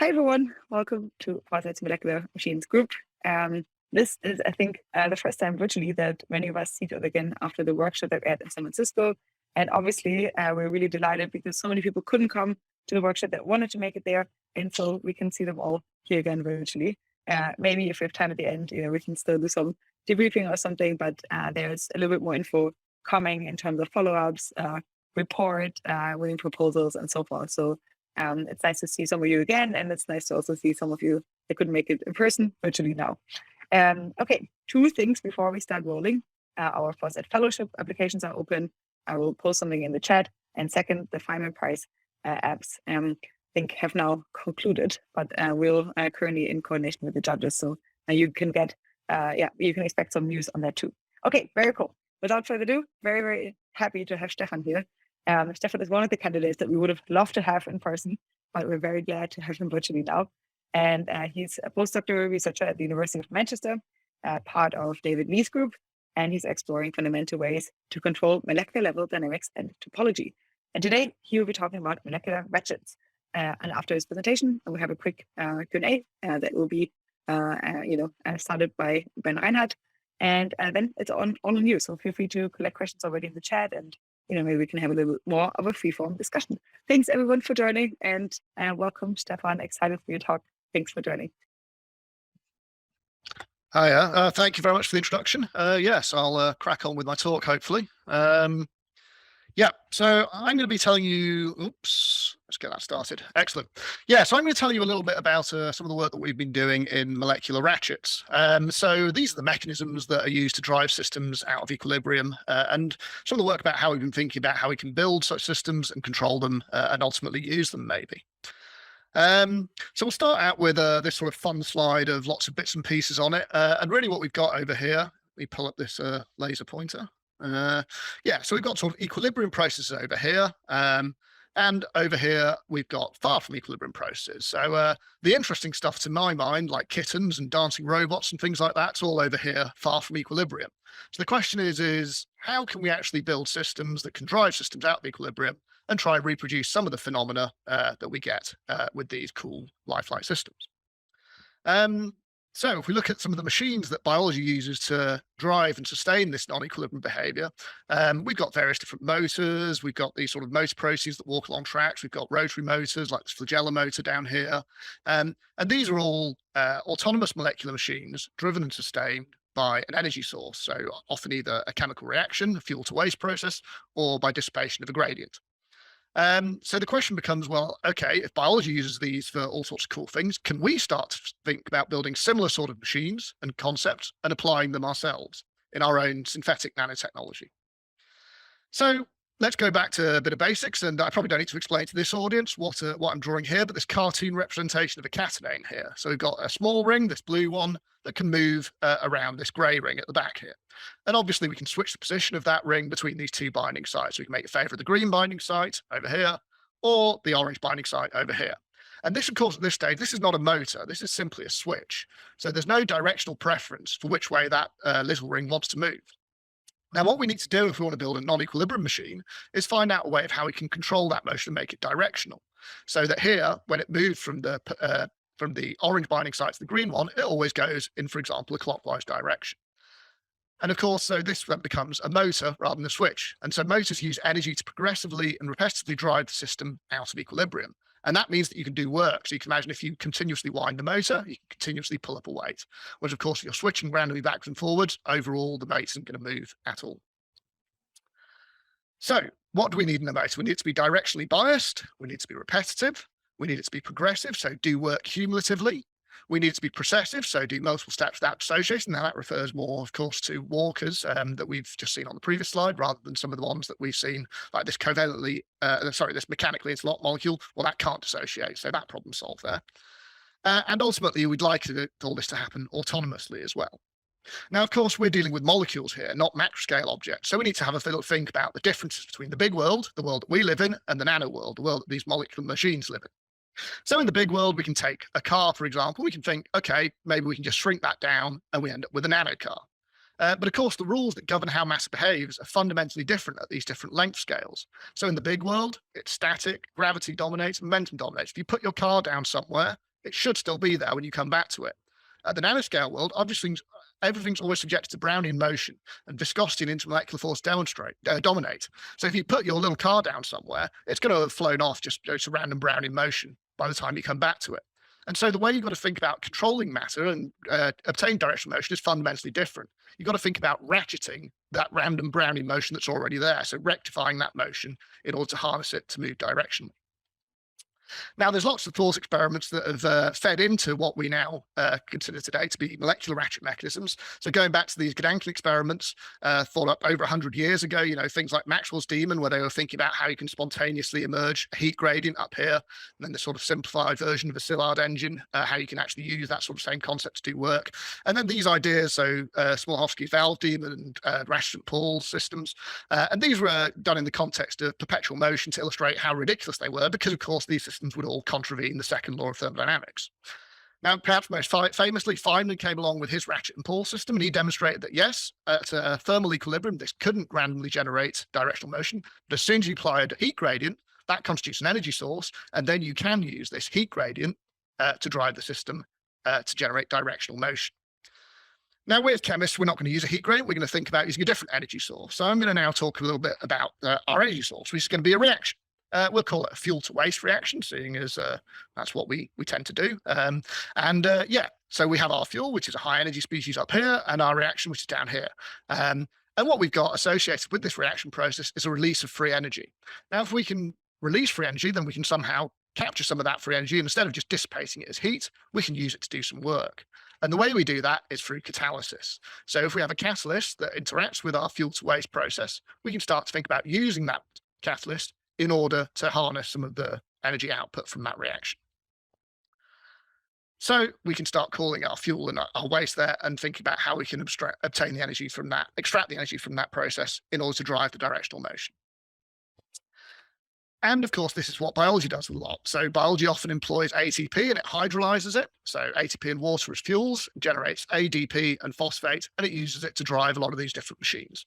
Hi everyone, welcome to Foresight's Molecular Machines group. This is, I think, the first time virtually that many of us see each other again after the workshop that we had in San Francisco. And obviously, we're really delighted because so many people couldn't come to the workshop that wanted to make it there. And so we can see them all here again virtually. Maybe if we have time at the end, we can still do some debriefing or something, but there's a little bit more info coming in terms of follow-ups, report, winning proposals, and so forth. So it's nice to see some of you again, and it's nice to also see some of you that couldn't make it in person virtually now. Okay, two things before we start rolling. Our Foresight Fellowship applications are open. I will post something in the chat. And second, the final prize apps, I think, have now concluded, but we're currently in coordination with the judges. So you can get, you can expect some news on that too. Okay, very cool. Without further ado, very, very happy to have Stefan here. Stefan is one of the candidates that we would have loved to have in person, but we're very glad to have him virtually now. And he's a postdoctoral researcher at the University of Manchester, part of David Leigh's group, and he's exploring fundamental ways to control molecular level dynamics and topology. And today he will be talking about molecular ratchets. And after his presentation, we'll have a quick Q&A that will be, started by Ben Reinhardt. And then it's all on you. So feel free to collect questions already in the chat, and maybe we can have a little bit more of a free-form discussion. Thanks everyone for joining, and welcome, Stefan. Excited for your talk. Thanks for joining. Hiya, thank you very much for the introduction. Yes, I'll crack on with my talk, hopefully. So I'm going to be telling you, let's get that started. Excellent. Yeah, so I'm going to tell you a little bit about some of the work that we've been doing in molecular ratchets. So these are the mechanisms that are used to drive systems out of equilibrium, and some of the work about how we've been thinking about how we can build such systems and control them and ultimately use them, maybe. So we'll start out with this sort of fun slide of lots of bits and pieces on it. And really what we've got over here, let me pull up this laser pointer. So we've got sort of equilibrium processes over here. And over here, we've got far from equilibrium processes. So the interesting stuff to my mind, like kittens and dancing robots and things like that, it's all over here, far from equilibrium. So the question is how can we actually build systems that can drive systems out of equilibrium and try and reproduce some of the phenomena that we get with these cool lifelike systems? So if we look at some of the machines that biology uses to drive and sustain this non-equilibrium behavior, we've got various different motors. We've got these sort of motor processes that walk along tracks. We've got rotary motors like this flagella motor down here. And these are all autonomous molecular machines driven and sustained by an energy source. So often either a chemical reaction, a fuel to waste process, or by dissipation of a gradient. So the question becomes, well, okay, if biology uses these for all sorts of cool things, can we start to think about building similar sort of machines and concepts and applying them ourselves in our own synthetic nanotechnology? So let's go back to a bit of basics, and I probably don't need to explain to this audience what I'm drawing here, but this cartoon representation of a catenane here. So we've got a small ring, this blue one, that can move around this grey ring at the back here. And obviously we can switch the position of that ring between these two binding sites. We can make it favour the green binding site over here, or the orange binding site over here. And this, of course, at this stage, this is not a motor. This is simply a switch. So there's no directional preference for which way that little ring wants to move. Now, what we need to do if we want to build a non-equilibrium machine is find out a way of how we can control that motion and make it directional. So that here, when it moves from the orange binding site to the green one, it always goes in, for example, a clockwise direction. And of course, so this then becomes a motor rather than a switch. And so motors use energy to progressively and repetitively drive the system out of equilibrium. And that means that you can do work. So you can imagine if you continuously wind the motor, you can continuously pull up a weight. Whereas, of course, if you're switching randomly backwards and forwards, overall, the weight isn't going to move at all. So what do we need in a motor? We need it to be directionally biased. We need it to be repetitive. We need it to be progressive, so do work cumulatively. We need it to be processive, so do multiple steps without dissociation. Now that refers more, of course, to walkers that we've just seen on the previous slide, rather than some of the ones that we've seen, like this this mechanically interlocked molecule. Well, that can't dissociate, so that problem solved there. And ultimately, we'd like all this to happen autonomously as well. Now, of course, we're dealing with molecules here, not macroscale objects. So we need to have a little think about the differences between the big world, the world that we live in, and the nano world, the world that these molecular machines live in. So in the big world, we can take a car, for example. We can think, okay, maybe we can just shrink that down and we end up with a nano car. But of course, the rules that govern how mass behaves are fundamentally different at these different length scales. So in the big world, it's static, gravity dominates, momentum dominates. If you put your car down somewhere, It should still be there when you come back to it. At the nanoscale world, obviously, everything's always subjected to Brownian motion, and viscosity and intermolecular force dominate. So if you put your little car down somewhere, it's going to have flown off just to random Brownian motion by the time you come back to it. And so the way you've got to think about controlling matter and obtaining directional motion is fundamentally different. You've got to think about ratcheting that random Brownian motion that's already there, so rectifying that motion in order to harness it to move directionally. Now, there's lots of thought experiments that have fed into what we now consider today to be molecular ratchet mechanisms. So going back to these Gedanken experiments, thought up over 100 years ago, things like Maxwell's demon, where they were thinking about how you can spontaneously emerge a heat gradient up here, and then the sort of simplified version of a Szilard engine, how you can actually use that sort of same concept to do work. And then these ideas, so Smolhovsky's valve demon and Ratchet and Paul systems, and these were done in the context of perpetual motion to illustrate how ridiculous they were, because of course these systems would all contravene the second law of thermodynamics. Now, perhaps most famously, Feynman came along with his Ratchet and Paul system, and he demonstrated that yes, at a thermal equilibrium, this couldn't randomly generate directional motion, but as soon as you applied a heat gradient, that constitutes an energy source, and then you can use this heat gradient to drive the system to generate directional motion. Now, with chemists, we're not going to use a heat gradient. We're going to think about using a different energy source. So I'm going to now talk a little bit about our energy source, which is going to be a reaction. We'll call it a fuel to waste reaction, seeing as that's what we tend to do. So we have our fuel, which is a high energy species up here, and our reaction, which is down here. And what we've got associated with this reaction process is a release of free energy. Now, if we can release free energy, then we can somehow capture some of that free energy, and instead of just dissipating it as heat, we can use it to do some work. And the way we do that is through catalysis. So if we have a catalyst that interacts with our fuel to waste process, we can start to think about using that catalyst in order to harness some of the energy output from that reaction. So we can start calling our fuel and our waste there and think about how we can obtain the energy from that, extract the energy from that process in order to drive the directional motion. And of course, this is what biology does a lot. So biology often employs ATP and it hydrolyzes it. So ATP in water as fuels, generates ADP and phosphate, and it uses it to drive a lot of these different machines.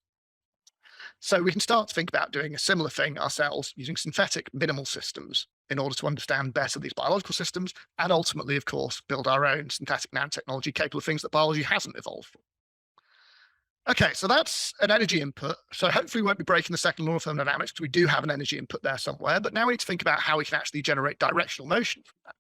So we can start to think about doing a similar thing ourselves using synthetic minimal systems in order to understand better these biological systems and ultimately, of course, build our own synthetic nanotechnology capable of things that biology hasn't evolved for. Okay, so that's an energy input. So hopefully we won't be breaking the second law of thermodynamics because we do have an energy input there somewhere, but now we need to think about how we can actually generate directional motion from that.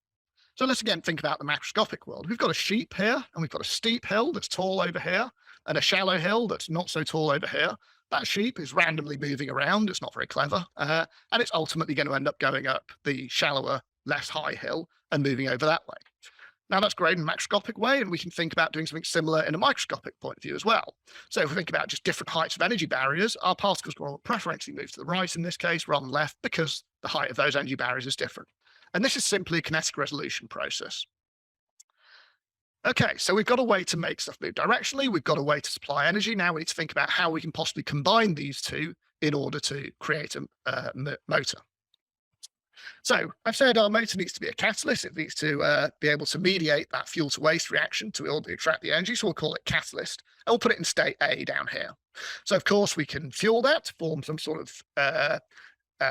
So let's again think about the macroscopic world. We've got a sheep here, and we've got a steep hill that's tall over here, and a shallow hill that's not so tall over here. That sheep is randomly moving around. It's not very clever. And it's ultimately going to end up going up the shallower, less high hill and moving over that way. Now, that's great in a macroscopic way, and we can think about doing something similar in a microscopic point of view as well. So if we think about just different heights of energy barriers, our particles will preferentially move to the right in this case rather than left because the height of those energy barriers is different. And this is simply a kinetic resolution process. Okay, so we've got a way to make stuff move directionally. We've got a way to supply energy. Now we need to think about how we can possibly combine these two in order to create a motor. So I've said our motor needs to be a catalyst. It needs to be able to mediate that fuel to waste reaction to extract the energy. So we'll call it catalyst, and we'll put it in state A down here. So of course we can fuel that to form some sort of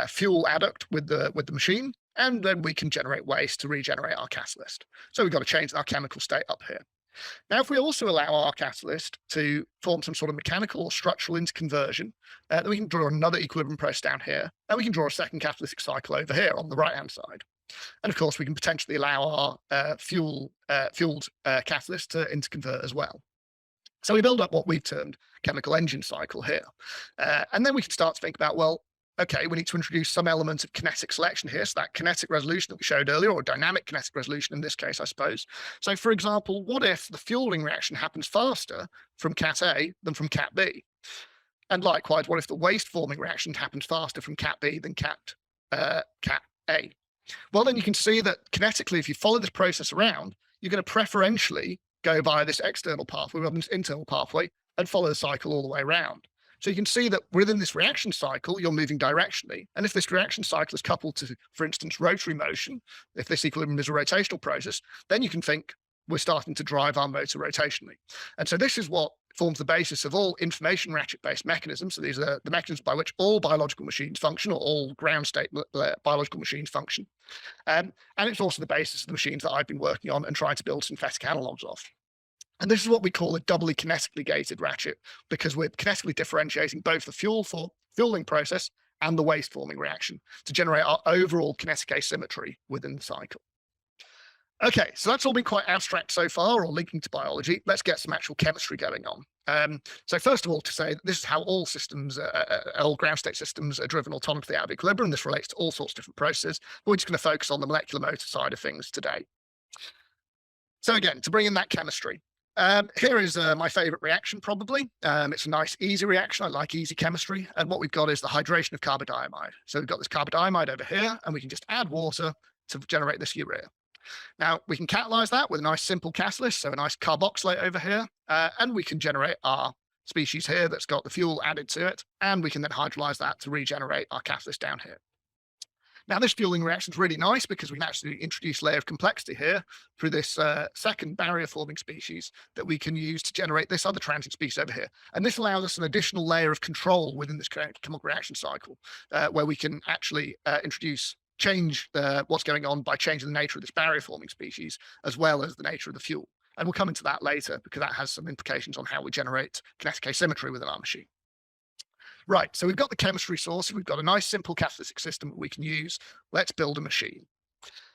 fuel adduct with the machine. And then we can generate waste to regenerate our catalyst. So we've got to change our chemical state up here. Now, if we also allow our catalyst to form some sort of mechanical or structural interconversion, then we can draw another equilibrium process down here, and we can draw a second catalytic cycle over here on the right-hand side. And of course, we can potentially allow our fueled catalyst to interconvert as well. So we build up what we've termed chemical engine cycle here. And then we can start to think about, well, okay, we need to introduce some element of kinetic selection here. So that kinetic resolution that we showed earlier, or dynamic kinetic resolution in this case, I suppose. So for example, what if the fueling reaction happens faster from cat A than from cat B? And likewise, what if the waste forming reaction happens faster from cat B than cat A? Well, then you can see that kinetically, if you follow this process around, you're going to preferentially go via this external pathway rather than this internal pathway and follow the cycle all the way around. So you can see that within this reaction cycle, you're moving directionally. And if this reaction cycle is coupled to, for instance, rotary motion, if this equilibrium is a rotational process, then you can think we're starting to drive our motor rotationally. And so this is what forms the basis of all information ratchet-based mechanisms. So these are the mechanisms by which all biological machines function, or all ground state biological machines function. And it's also the basis of the machines that I've been working on and trying to build synthetic analogs of. And this is what we call a doubly kinetically gated ratchet, because we're kinetically differentiating both the fueling process and the waste forming reaction to generate our overall kinetic asymmetry within the cycle. Okay, so that's all been quite abstract so far, or linking to biology. Let's get some actual chemistry going on. So first of all, to say that this is how all systems, all ground state systems are driven autonomously out of equilibrium. This relates to all sorts of different processes, but we're just going to focus on the molecular motor side of things today. So again, to bring in that chemistry, here is my favorite reaction, probably. It's a nice, easy reaction. I like easy chemistry. And what we've got is the hydration of carbodiamide. So we've got this carbodiamide over here, and we can just add water to generate this urea. Now, we can catalyze that with a nice simple catalyst, so a nice carboxylate over here, and we can generate our species here that's got the fuel added to it, and we can then hydrolyze that to regenerate our catalyst down here. Now, this fueling reaction is really nice because we can actually introduce a layer of complexity here through this second barrier-forming species that we can use to generate this other transient species over here. And this allows us an additional layer of control within this chemical reaction cycle, where we can actually change what's going on by changing the nature of this barrier-forming species, as well as the nature of the fuel. And we'll come into that later because that has some implications on how we generate kinetic asymmetry within our machine. Right, so we've got the chemistry source, we've got a nice simple catalytic system that we can use. Let's build a machine.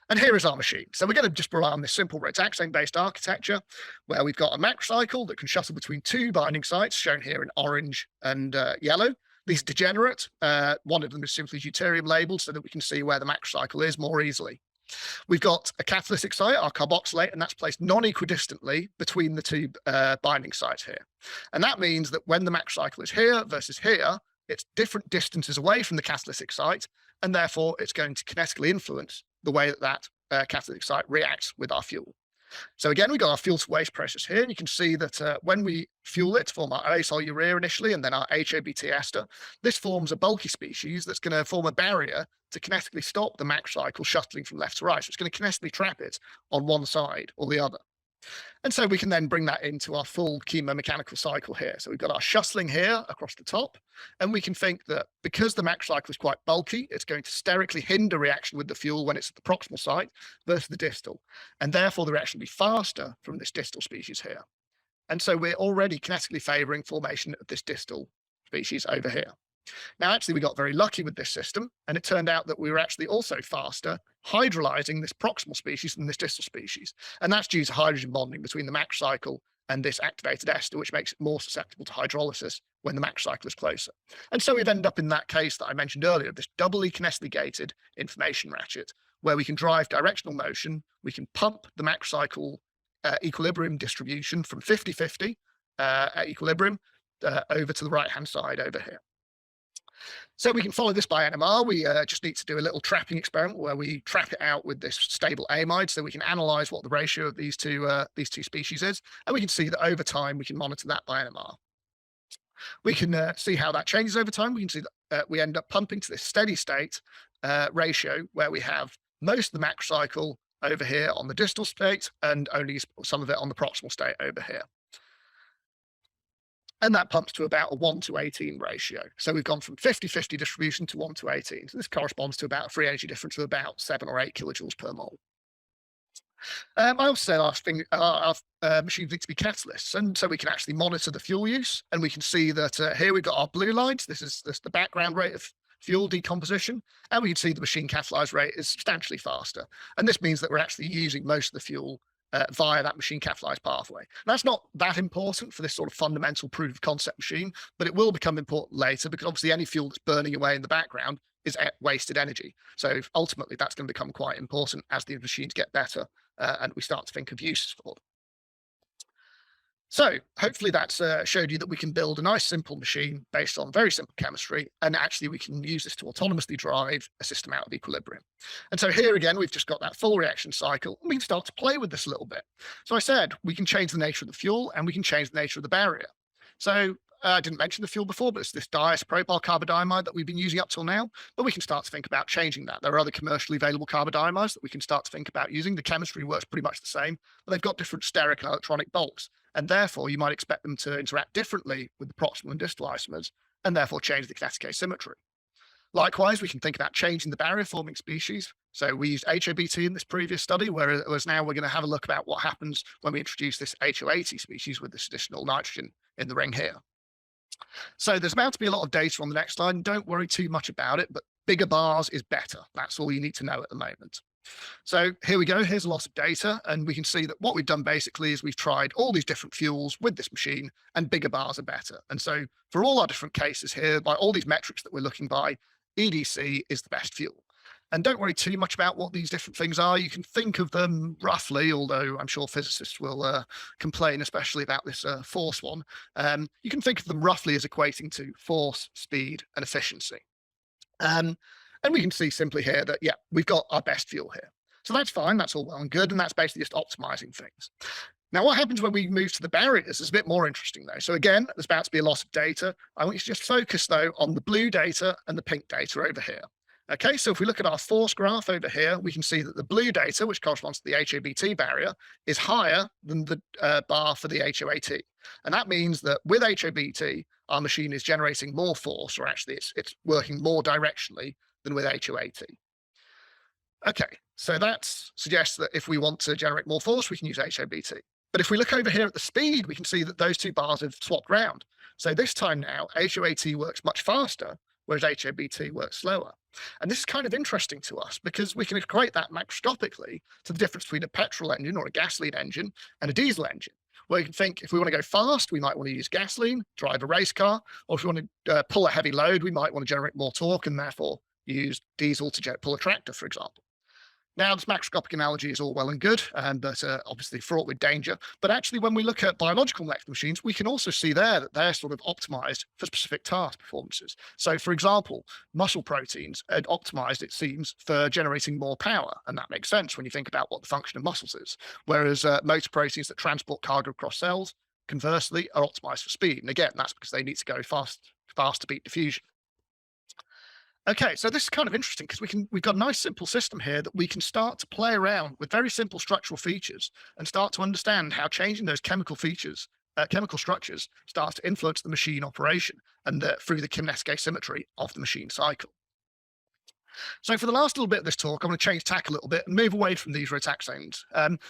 And here is our machine. So we're going to just rely on this simple Rotaxane-based architecture, where we've got a macrocycle that can shuttle between two binding sites, shown here in orange and yellow. These are degenerate. One of them is simply deuterium labeled so that we can see where the macrocycle is more easily. We've got a catalytic site, our carboxylate, and that's placed non-equidistantly between the two binding sites here. And that means that when the macrocycle is here versus here, it's different distances away from the catalytic site, and therefore it's going to kinetically influence the way that catalytic site reacts with our fuel. So again, we've got our fuel to waste process here, and you can see that when we fuel it to form our acyl urea initially, and then our HABT ester, this forms a bulky species that's going to form a barrier to kinetically stop the macrocycle shuttling from left to right. So it's going to kinetically trap it on one side or the other. And so we can then bring that into our full chemomechanical cycle here. So we've got our shuttling here across the top, and we can think that because the macrocycle is quite bulky, it's going to sterically hinder reaction with the fuel when it's at the proximal site versus the distal. And therefore the reaction will be faster from this distal species here. And so we're already kinetically favoring formation of this distal species over here. Now, actually, we got very lucky with this system, and it turned out that we were actually also faster hydrolyzing this proximal species than this distal species. And that's due to hydrogen bonding between the macrocycle and this activated ester, which makes it more susceptible to hydrolysis when the macrocycle is closer. And so we've ended up in that case that I mentioned earlier, this doubly kinetically gated information ratchet, where we can drive directional motion, we can pump the macrocycle equilibrium distribution from 50-50 at equilibrium over to the right-hand side over here. So we can follow this by NMR. We just need to do a little trapping experiment where we trap it out with this stable amide, so we can analyze what the ratio of these two species is, and we can see that over time we can monitor that by NMR. We can see how that changes over time. We can see that we end up pumping to this steady state ratio where we have most of the macrocycle over here on the distal state and only some of it on the proximal state over here. And that pumps to about a 1:18 ratio. So we've gone from 50-50 distribution to 1:18. So this corresponds to about a free energy difference of about 7 or 8 kilojoules per mole. I also said our machines need to be catalysts, and so we can actually monitor the fuel use, and we can see that here we've got our blue lines. This is the background rate of fuel decomposition, and we can see the machine catalyzed rate is substantially faster. And this means that we're actually using most of the fuel via that machine catalyzed pathway. And that's not that important for this sort of fundamental proof of concept machine, but it will become important later because obviously any fuel that's burning away in the background is wasted energy. So ultimately that's going to become quite important as the machines get better and we start to think of uses for them. So hopefully that's showed you that we can build a nice simple machine based on very simple chemistry, and actually we can use this to autonomously drive a system out of equilibrium. And so here again, we've just got that full reaction cycle, and we can start to play with this a little bit. So I said we can change the nature of the fuel and we can change the nature of the barrier. So I didn't mention the fuel before, but it's this diisopropyl carbodiamide that we've been using up till now, but we can start to think about changing that. There are other commercially available carbodiamides that we can start to think about using. The chemistry works pretty much the same, but they've got different steric and electronic bulks. and therefore you might expect them to interact differently with the proximal and distal isomers, and therefore change the kinetic asymmetry. Likewise, we can think about changing the barrier-forming species. So we used HOBT in this previous study, whereas now we're going to have a look about what happens when we introduce this HO80 species with this additional nitrogen in the ring here. So there's about to be a lot of data on the next slide, and don't worry too much about it, but bigger bars is better. That's all you need to know at the moment. So here we go. Here's a lot of data, and we can see that what we've done basically is we've tried all these different fuels with this machine, and bigger bars are better. And so for all our different cases here, by all these metrics that we're looking by, EDC is the best fuel. And don't worry too much about what these different things are. You can think of them roughly, although I'm sure physicists will complain, especially about this force one. You can think of them roughly as equating to force, speed, and efficiency. And we can see simply here that, yeah, we've got our best fuel here. So that's fine. That's all well and good. And that's basically just optimizing things. Now, what happens when we move to the barriers is a bit more interesting, though. So again, there's about to be a lot of data. I want you to just focus, though, on the blue data and the pink data over here. Okay, so if we look at our force graph over here, we can see that the blue data, which corresponds to the HOBT barrier, is higher than the bar for the HOAT. And that means that with HOBT, our machine is generating more force, or actually it's working more directionally than with HOAT. Okay, so that suggests that if we want to generate more force, we can use HOBT. But if we look over here at the speed, we can see that those two bars have swapped round. So this time now, HOAT works much faster, whereas HOBT works slower. And this is kind of interesting to us because we can equate that macroscopically to the difference between a petrol engine or a gasoline engine and a diesel engine, where you can think if we want to go fast, we might want to use gasoline, drive a race car, or if we want to pull a heavy load, we might want to generate more torque and therefore use diesel to pull a tractor, for example. Now, this macroscopic analogy is all well and good, but obviously fraught with danger. But actually, when we look at biological molecular machines, we can also see there that they're sort of optimized for specific task performances. So, for example, muscle proteins are optimized, it seems, for generating more power. And that makes sense when you think about what the function of muscles is. Whereas motor proteins that transport cargo across cells, conversely, are optimized for speed. And again, that's because they need to go fast to beat diffusion. Okay, so this is kind of interesting because we've got a nice simple system here that we can start to play around with very simple structural features and start to understand how changing those chemical features, chemical structures starts to influence the machine operation and through the kinetic asymmetry of the machine cycle. So for the last little bit of this talk, I'm going to change tack a little bit and move away from these rotaxanes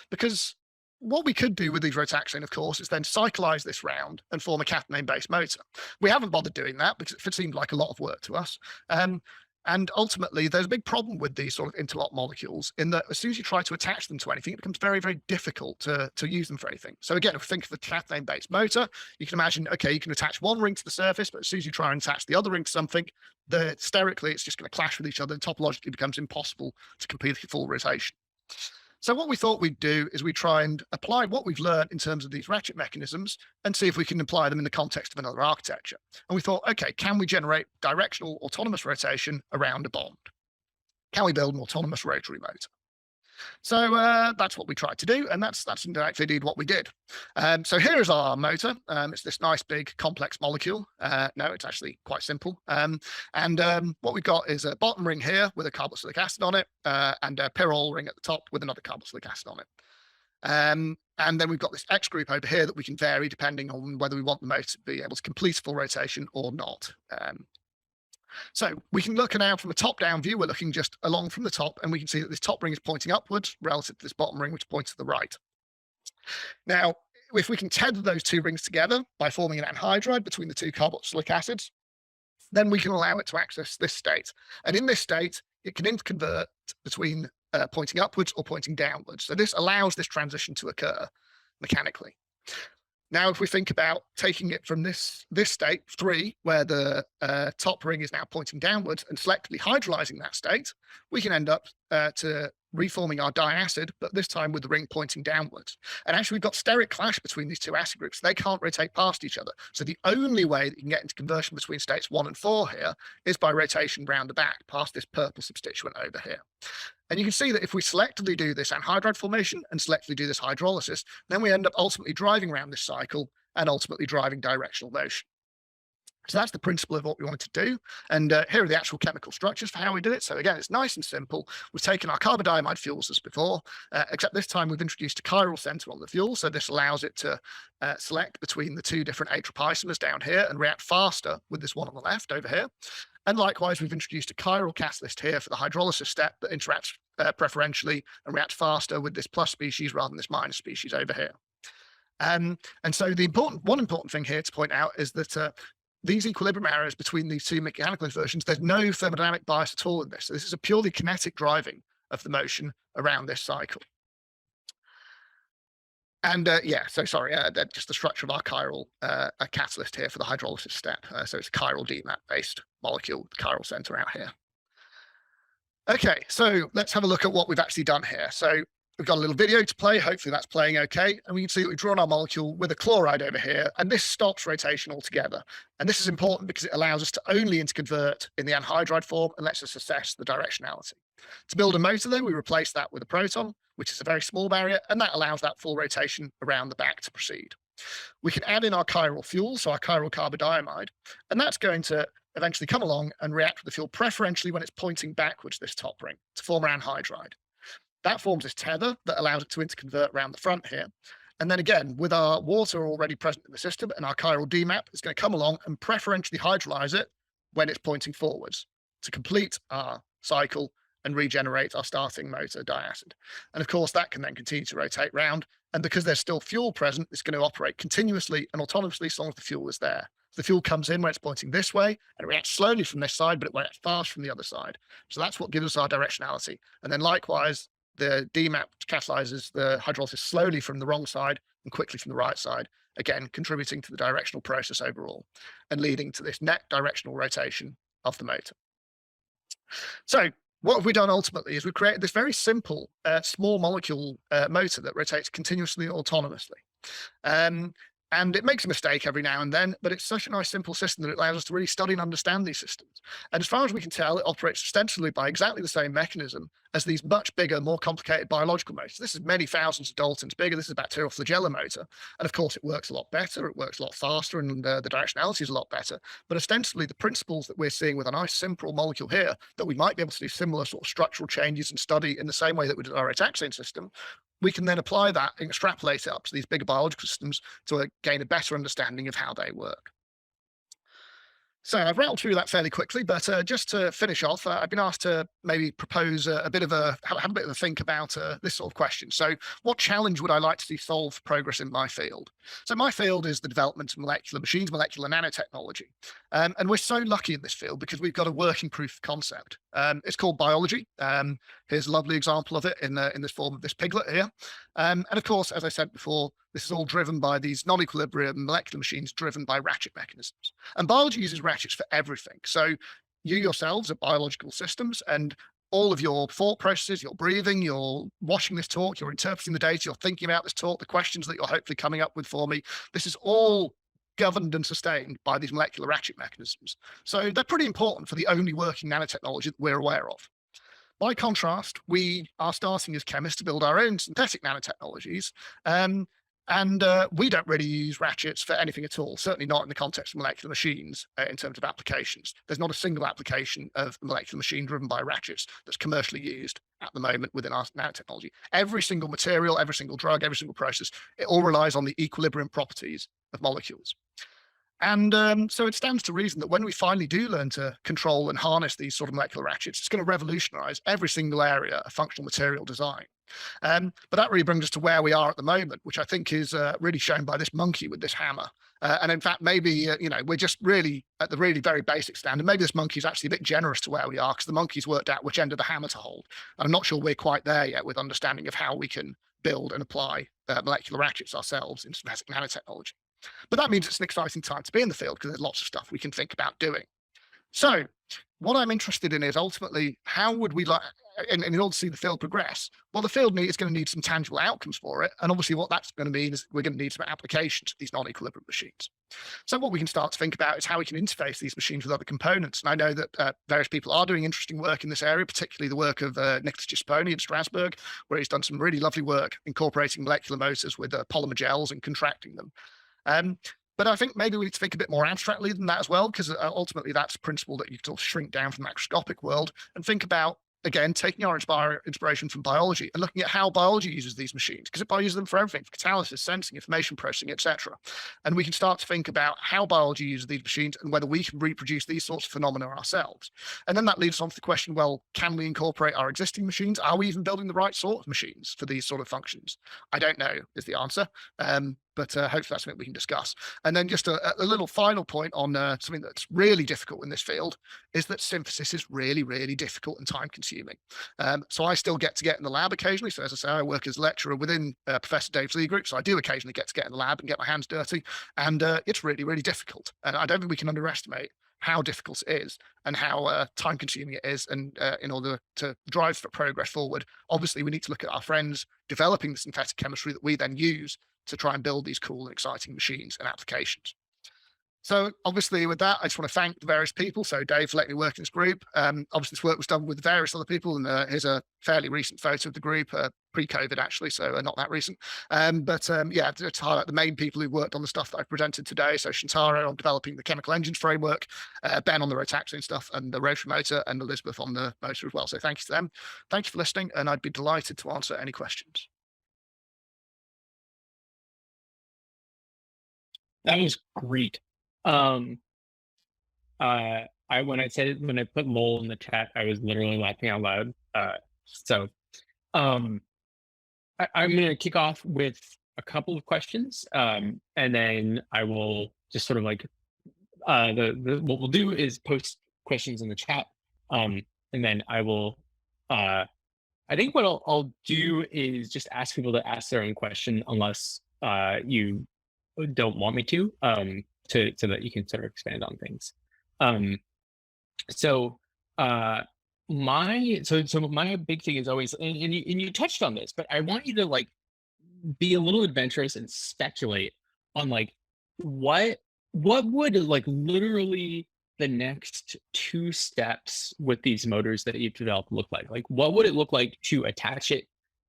because what we could do with these rotaxane, of course, is then cyclize this round and form a catenane-based motor. We haven't bothered doing that because it seemed like a lot of work to us. And ultimately, there's a big problem with these sort of interlock molecules in that as soon as you try to attach them to anything, it becomes very, very difficult to use them for anything. So again, if we think of a catenane-based motor, you can imagine, okay, you can attach one ring to the surface, but as soon as you try and attach the other ring to something, sterically, it's just going to clash with each other and topologically becomes impossible to complete a full rotation. So what we thought we'd do is we try and apply what we've learned in terms of these ratchet mechanisms and see if we can apply them in the context of another architecture. And we thought, okay, can we generate directional autonomous rotation around a bond? Can we build an autonomous rotary motor? So that's what we tried to do, and that's indeed what we did. So here is our motor. It's this nice, big, complex molecule. No, it's actually quite simple. What we've got is a bottom ring here with a carboxylic acid on it, and a pyrrole ring at the top with another carboxylic acid on it. And then we've got this X group over here that we can vary depending on whether we want the motor to be able to complete a full rotation or not. So we can look now from a top-down view. We're looking just along from the top, and we can see that this top ring is pointing upwards relative to this bottom ring, which points to the right. Now, if we can tether those two rings together by forming an anhydride between the two carboxylic acids, then we can allow it to access this state. And in this state, it can interconvert between pointing upwards or pointing downwards. So this allows this transition to occur mechanically. Now, if we think about taking it from this state, 3, where the top ring is now pointing downwards, and selectively hydrolyzing that state, we can end up to reforming our diacid, but this time with the ring pointing downwards. And actually, we've got steric clash between these two acid groups. They can't rotate past each other. So the only way that you can get into conversion between states 1 and 4 here is by rotation round the back, past this purple substituent over here. And you can see that if we selectively do this anhydride formation and selectively do this hydrolysis, then we end up ultimately driving around this cycle and ultimately driving directional motion. So that's the principle of what we wanted to do. And here are the actual chemical structures for how we did it. So again, it's nice and simple. We've taken our carbodiamide fuels as before, except this time we've introduced a chiral center on the fuel. So this allows it to select between the two different atropisomers down here and react faster with this one on the left over here. And likewise, we've introduced a chiral catalyst here for the hydrolysis step that interacts preferentially and reacts faster with this plus species rather than this minus species over here. And so one important thing here to point out is that these equilibrium areas between these two mechanical inversions, there's no thermodynamic bias at all in this. So this is a purely kinetic driving of the motion around this cycle. And just the structure of our chiral catalyst here for the hydrolysis step. So it's a chiral DMAP-based molecule, the chiral center out here. Okay, so let's have a look at what we've actually done here. So we've got a little video to play. Hopefully that's playing okay. And we can see that we've drawn our molecule with a chloride over here, and this stops rotation altogether. And this is important because it allows us to only interconvert in the anhydride form and lets us assess the directionality. To build a motor, though, we replace that with a proton, which is a very small barrier, and that allows that full rotation around the back to proceed. We can add in our chiral fuel, so our chiral carbodiamide, and that's going to eventually come along and react with the fuel preferentially when it's pointing backwards this top ring to form our anhydride. That forms this tether that allows it to interconvert around the front here. And then again, with our water already present in the system and our chiral DMAP, it's going to come along and preferentially hydrolyze it when it's pointing forwards to complete our cycle and regenerate our starting motor diacid. And of course, that can then continue to rotate round. And because there's still fuel present, it's going to operate continuously and autonomously as long as the fuel is there. The fuel comes in when it's pointing this way, and it reacts slowly from this side, but it reacts fast from the other side. So that's what gives us our directionality. And then likewise, the DMAP catalyzes the hydrolysis slowly from the wrong side and quickly from the right side, again, contributing to the directional process overall and leading to this net directional rotation of the motor. So what have we done ultimately is we've created this very simple small molecule motor that rotates continuously autonomously. And it makes a mistake every now and then, but it's such a nice, simple system that it allows us to really study and understand these systems. And as far as we can tell, it operates ostensibly by exactly the same mechanism as these much bigger, more complicated biological motors. This is many thousands of Daltons bigger. This is a bacterial flagella motor. And of course, it works a lot better. It works a lot faster, and the directionality is a lot better. But ostensibly, the principles that we're seeing with a nice, simple molecule here, that we might be able to do similar sort of structural changes and study in the same way that we did our rotaxane system, we can then apply that and extrapolate it up to these bigger biological systems to gain a better understanding of how they work. So I've rattled through that fairly quickly, but just to finish off, I've been asked to maybe propose have a bit of a think about this sort of question. So what challenge would I like to see solve progress in my field? So my field is the development of molecular machines, molecular nanotechnology. And we're so lucky in this field because we've got a working proof of concept. It's called biology. Here's a lovely example of it in this form of this piglet here. And of course, as I said before, this is all driven by these non-equilibrium molecular machines driven by ratchet mechanisms. And biology uses ratchets for everything. So you yourselves are biological systems, and all of your thought processes, your breathing, you're watching this talk, you're interpreting the data, you're thinking about this talk, the questions that you're hopefully coming up with for me, this is all governed and sustained by these molecular ratchet mechanisms. So they're pretty important for the only working nanotechnology that we're aware of. By contrast, we are starting as chemists to build our own synthetic nanotechnologies. And we don't really use ratchets for anything at all, certainly not in the context of molecular machines in terms of applications. There's not a single application of a molecular machine driven by ratchets that's commercially used at the moment within our nanotechnology. Every single material, every single drug, every single process, it all relies on the equilibrium properties of molecules. And so it stands to reason that when we finally do learn to control and harness these sort of molecular ratchets, it's going to revolutionize every single area of functional material design. But that really brings us to where we are at the moment, which I think is really shown by this monkey with this hammer. And in fact, maybe, we're just really at the really very basic standard. Maybe this monkey is actually a bit generous to where we are because the monkey's worked out which end of the hammer to hold. I'm not sure we're quite there yet with understanding of how we can build and apply molecular ratchets ourselves in synthetic nanotechnology. But that means it's an exciting time to be in the field because there's lots of stuff we can think about doing. So what I'm interested in is ultimately how would we like, in order to see the field progress, well, the field is going to need some tangible outcomes for it. And obviously what that's going to mean is we're going to need some applications of these non-equilibrium machines. So what we can start to think about is how we can interface these machines with other components. And I know that various people are doing interesting work in this area, particularly the work of Nicholas Gisponi in Strasbourg, where he's done some really lovely work incorporating molecular motors with polymer gels and contracting them. But I think maybe we need to think a bit more abstractly than that as well, because ultimately that's a principle that you can sort of shrink down from the macroscopic world and think about, again, taking our inspiration from biology and looking at how biology uses these machines, because it uses them for everything, for catalysis, sensing, information processing, etc. And we can start to think about how biology uses these machines and whether we can reproduce these sorts of phenomena ourselves. And then that leads us on to the question, well, can we incorporate our existing machines? Are we even building the right sort of machines for these sort of functions? I don't know is the answer. But hopefully that's something we can discuss. And then just a little final point on something that's really difficult in this field is that synthesis is really, really difficult and time consuming. So I still get in the lab occasionally. So as I say, I work as a lecturer within Professor David Leigh group. So I do occasionally get in the lab and get my hands dirty. And it's really, really difficult. And I don't think we can underestimate how difficult it is and how time consuming it is. And in order to drive progress forward, obviously we need to look at our friends developing the synthetic chemistry that we then use to try and build these cool and exciting machines and applications. So obviously with that, I just want to thank the various people. So Dave for letting me work in this group. Obviously this work was done with various other people, and here's a fairly recent photo of the group, pre-COVID actually, so not that recent. Yeah, to highlight the main people who worked on the stuff that I presented today. So Shintaro on developing the chemical engines framework, Ben on the rotaxane stuff and the rotary motor, and Elizabeth on the motor as well. So thank you to them. Thank you for listening, and I'd be delighted to answer any questions. That was great. When I put lol in the chat, I was literally laughing out loud. I'm going to kick off with a couple of questions, and then I will just sort of like what we'll do is post questions in the chat, and then I will. I think what I'll do is just ask people to ask their own question, unless you don't want me to so that you can sort of expand on things. So my big thing is always, and you touched on this, but I want you to like be a little adventurous and speculate on like what would like literally the next 2 steps with these motors that you've developed look like? Like, what would it look like to attach it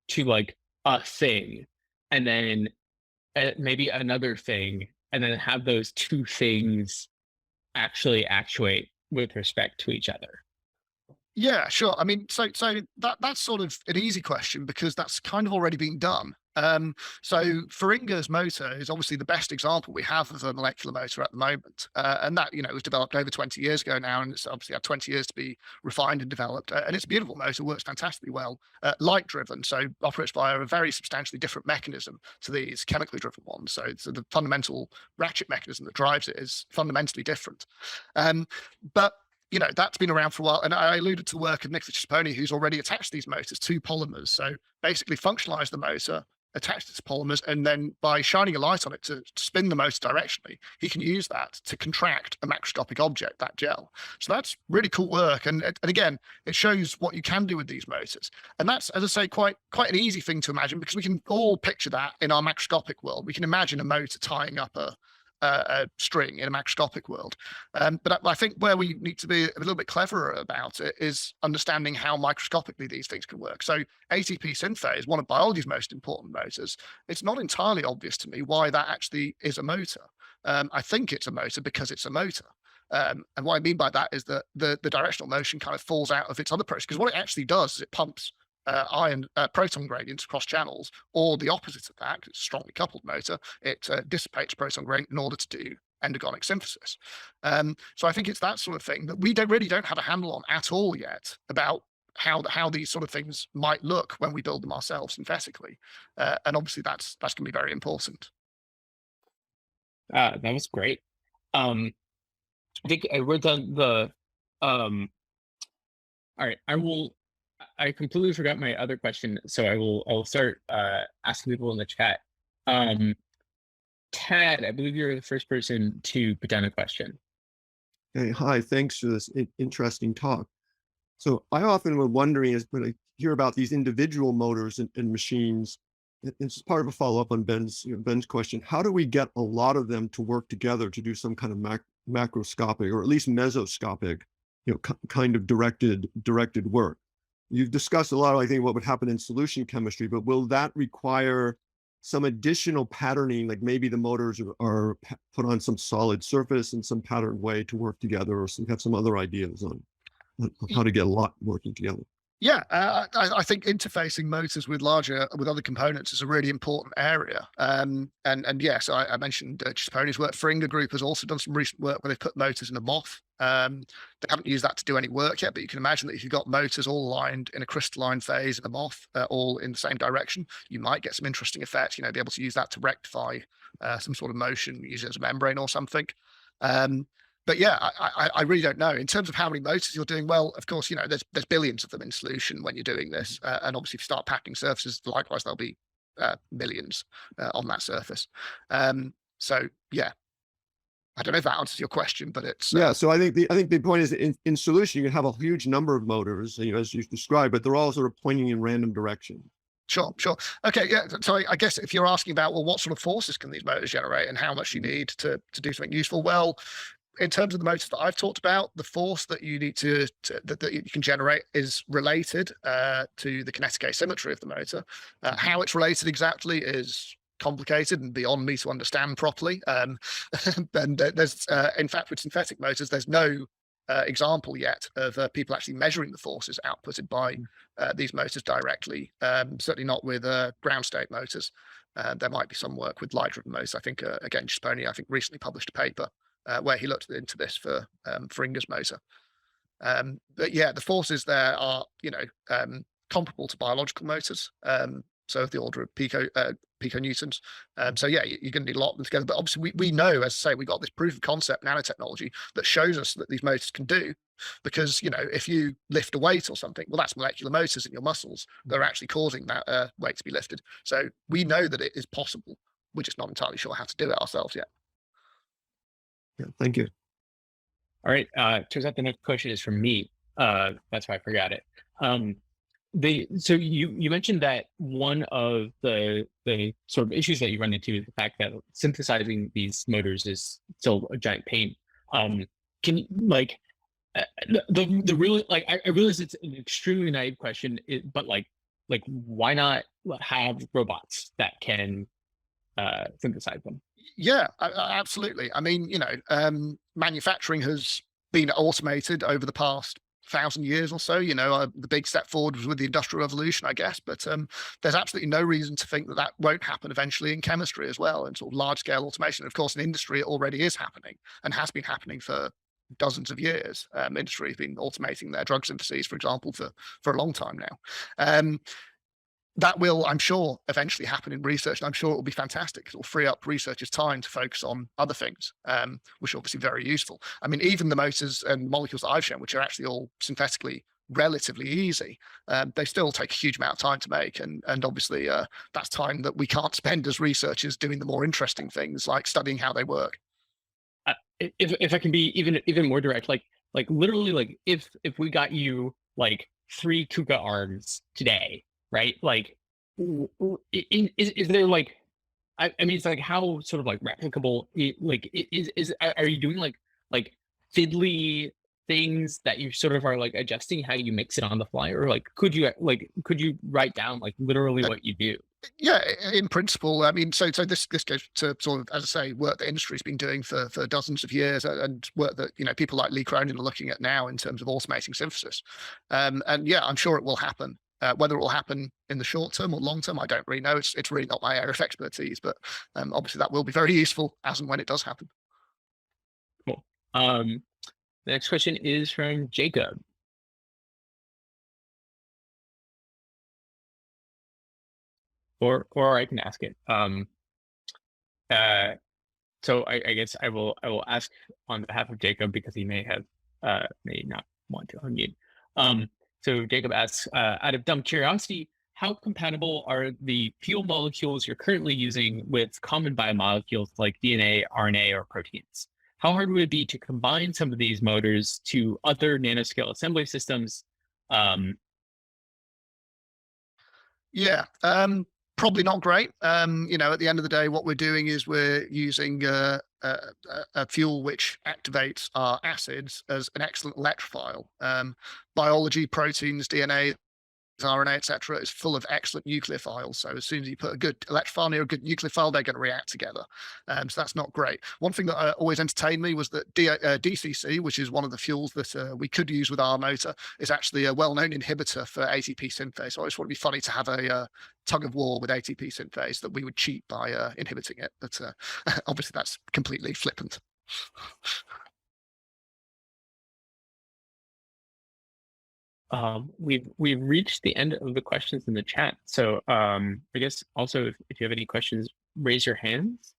to like a thing, and then maybe another thing, and then have those 2 things actually actuate with respect to each other? Yeah, sure. I mean, so that's sort of an easy question because that's kind of already been done. So Feringer's motor is obviously the best example we have of a molecular motor at the moment. And that, was developed over 20 years ago now, and it's obviously had 20 years to be refined and developed. And it's a beautiful motor, works fantastically well, light driven. So operates via a very substantially different mechanism to these chemically driven ones. So the fundamental ratchet mechanism that drives it is fundamentally different. But that's been around for a while. And I alluded to the work of Nicolas Ciappone, who's already attached these motors to polymers. So basically functionalized the motor, attached it to polymers, and then by shining a light on it to spin the motor directionally, he can use that to contract a macroscopic object, that gel. So that's really cool work. And again, it shows what you can do with these motors. And that's, as I say, quite an easy thing to imagine, because we can all picture that in our macroscopic world. We can imagine a motor tying up a string in a macroscopic world. But I think where we need to be a little bit cleverer about it is understanding how microscopically these things can work. So ATP synthase, one of biology's most important motors, it's not entirely obvious to me why that actually is a motor. I think it's a motor because it's a motor. And what I mean by that is that the directional motion kind of falls out of its other process, because what it actually does is it pumps proton gradients across channels, or the opposite of that, 'cause it's a strongly coupled motor, it dissipates proton gradient in order to do endergonic synthesis. So I think it's that sort of thing that we really don't have a handle on at all yet about how these sort of things might look when we build them ourselves synthetically. And obviously that's going to be very important. That was great. I think I wrote down the all right, I completely forgot my other question, so I'll start asking people in the chat. Tad, I believe you're the first person to put down a question. Hey, hi, thanks for this interesting talk. So I often was wondering, is when I hear about these individual motors and machines, it's part of a follow-up on Ben's question, how do we get a lot of them to work together to do some kind of macroscopic, or at least mesoscopic, kind of directed work? You've discussed a lot, I think, what would happen in solution chemistry, but will that require some additional patterning, like maybe the motors are put on some solid surface in some patterned way to work together, or have some other ideas on how to get a lot working together. Yeah, I think interfacing motors with other components is a really important area. And yes, I mentioned Gisponi's work. Fringa Group has also done some recent work where they've put motors in a moth. They haven't used that to do any work yet, but you can imagine that if you've got motors all aligned in a crystalline phase in a moth, all in the same direction, you might get some interesting effects. Be able to use that to rectify some sort of motion, use it as a membrane or something. But yeah, I really don't know. In terms of how many motors you're doing, well, of course, there's billions of them in solution when you're doing this. And obviously, if you start packing surfaces, likewise, there'll be millions on that surface. So yeah, I don't know if that answers your question, but it's yeah. So I think the point is in solution, you can have a huge number of motors, as you described, but they're all sort of pointing in random direction. Sure. Okay, yeah. So I guess if you're asking about, well, what sort of forces can these motors generate and how much you need to do something useful, well, in terms of the motors that I've talked about, the force that you need that you can generate is related to the kinetic asymmetry of the motor. How it's related exactly is complicated and beyond me to understand properly. And there's, in fact, with synthetic motors, there's no example yet of people actually measuring the forces outputted by these motors directly. Certainly not with ground state motors. There might be some work with light-driven motors. I think, again, Gisponi, recently published a paper where he looked into this for Fringa's motor. But yeah, the forces there are, comparable to biological motors. So of the order of piconewtons. So yeah, you're going to need a lot of them together. But obviously, we know, as I say, we got this proof of concept nanotechnology that shows us that these motors can do. Because if you lift a weight or something, well, that's molecular motors in your muscles. They're actually causing that weight to be lifted. So we know that it is possible. We're just not entirely sure how to do it ourselves yet. Yeah, thank you. All right. Turns out the next question is from me. That's why I forgot it. So you mentioned that one of the sort of issues that you run into is the fact that synthesizing these motors is still a giant pain. Can you the really I realize it's an extremely naive question, but why not have robots that can synthesize them? Yeah, absolutely. Manufacturing has been automated over the past 1,000 years or so. The big step forward was with the Industrial Revolution, I guess. But there's absolutely no reason to think that won't happen eventually in chemistry as well, and sort of large-scale automation. Of course, in industry, it already is happening and has been happening for dozens of years. Industry has been automating their drug syntheses, for example, for a long time now. That will, I'm sure, eventually happen in research, and I'm sure it will be fantastic. It will free up researchers' time to focus on other things, which are obviously very useful. Even the motors and molecules that I've shown, which are actually all synthetically relatively easy, they still take a huge amount of time to make, and obviously that's time that we can't spend as researchers doing the more interesting things like studying how they work. If I can be even more direct, literally, if we got you 3 KUKA arms today, right? Is there it's how sort of replicable are you doing fiddly things that you sort of are adjusting how you mix it on the fly, or could you write down literally what you do? Yeah, in principle. So this goes to sort of, as I say, work that industry's been doing for dozens of years, and work that people like Lee Cronin are looking at now in terms of automating synthesis. And yeah, I'm sure it will happen. Whether it will happen in the short term or long term, I don't really know. It's really not my area of expertise, but obviously that will be very useful as and when it does happen. Cool. The next question is from Jacob. Or I can ask it. So I guess I will ask on behalf of Jacob, because he may not want to unmute. So Jacob asks, out of dumb curiosity, how compatible are the fuel molecules you're currently using with common biomolecules like DNA, RNA, or proteins? How hard would it be to combine some of these motors to other nanoscale assembly systems? Yeah, probably not great. At the end of the day, what we're doing is we're using a fuel which activates our acids as an excellent electrophile. Biology, proteins, DNA, RNA, etc., is full of excellent nucleophiles. So as soon as you put a good electrophile near a good nucleophile, they're going to react together. So that's not great. One thing that always entertained me was that DCC, which is one of the fuels that we could use with our motor, is actually a well-known inhibitor for ATP synthase. So I just want to be funny to have a tug of war with ATP synthase that we would cheat by inhibiting it. But obviously that's completely flippant. We've reached the end of the questions in the chat. So I guess also if you have any questions, raise your hands.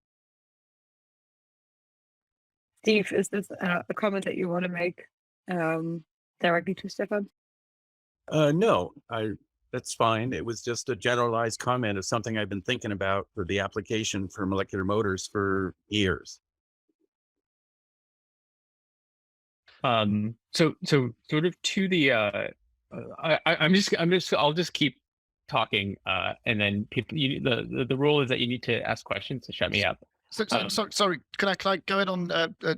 Steve, is this a comment that you want to make directly to Stefan? No, that's fine. It was just a generalized comment of something I've been thinking about for the application for molecular motors for years. So sort of to the I'll just keep talking and then people the rule is that you need to ask questions to shut me up. Sorry, can I go in on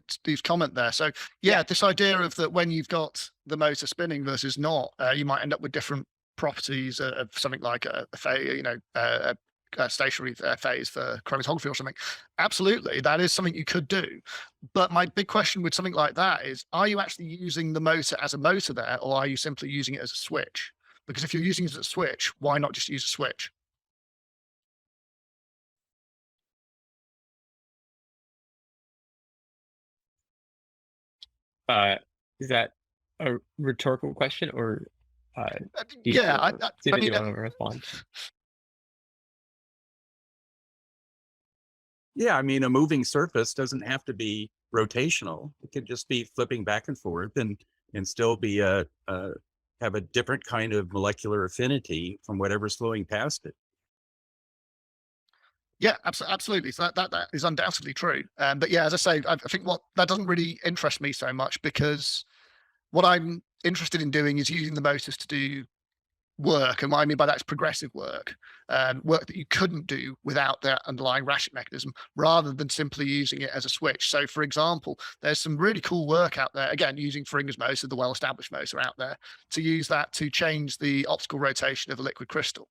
Steve's comment there? So yeah, this idea of that when you've got the motor spinning versus not, you might end up with different properties of something like a stationary phase for chromatography or something. Absolutely, that is something you could do. But my big question with something like that is, are you actually using the motor as a motor there, or are you simply using it as a switch? Because if you're using it as a switch, why not just use a switch? Is that a rhetorical question, or yeah, I mean, mean, you want to respond? Yeah, I mean, a moving surface doesn't have to be rotational. It could just be flipping back and forth and still be have a different kind of molecular affinity from whatever's flowing past it. Yeah, absolutely. So that is undoubtedly true. But yeah, as I say, I think that doesn't really interest me so much, because what I'm interested in doing is using the motors to do work, and what I mean by that is progressive work, work that you couldn't do without that underlying ratchet mechanism, rather than simply using it as a switch. So, for example, there's some really cool work out there, again, using Fringer's motor, the well-established motor out there, to use that to change the optical rotation of a liquid crystal.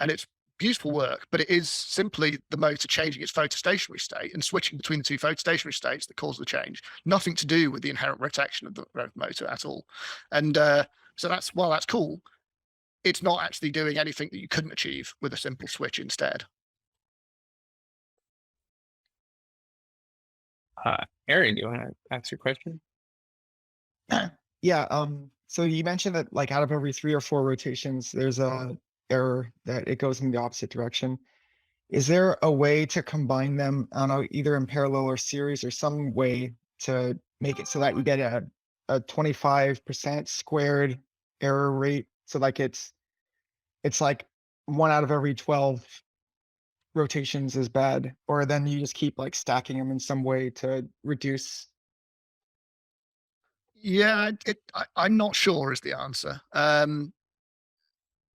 And it's beautiful work, but it is simply the motor changing its photostationary state and switching between the two photostationary states that cause the change. Nothing to do with the inherent rotation of the motor at all. And so while that's cool, it's not actually doing anything that you couldn't achieve with a simple switch instead. Aaron, do you want to ask your question? Yeah. So you mentioned that like out of every 3 or 4 rotations, there's a error that it goes in the opposite direction. Is there a way to combine them, I don't know, either in parallel or series, or some way to make it so that you get a 25% squared error rate? So like it's like 1 out of every 12 rotations is bad, or then you just keep like stacking them in some way to reduce. Yeah, I'm not sure is the answer.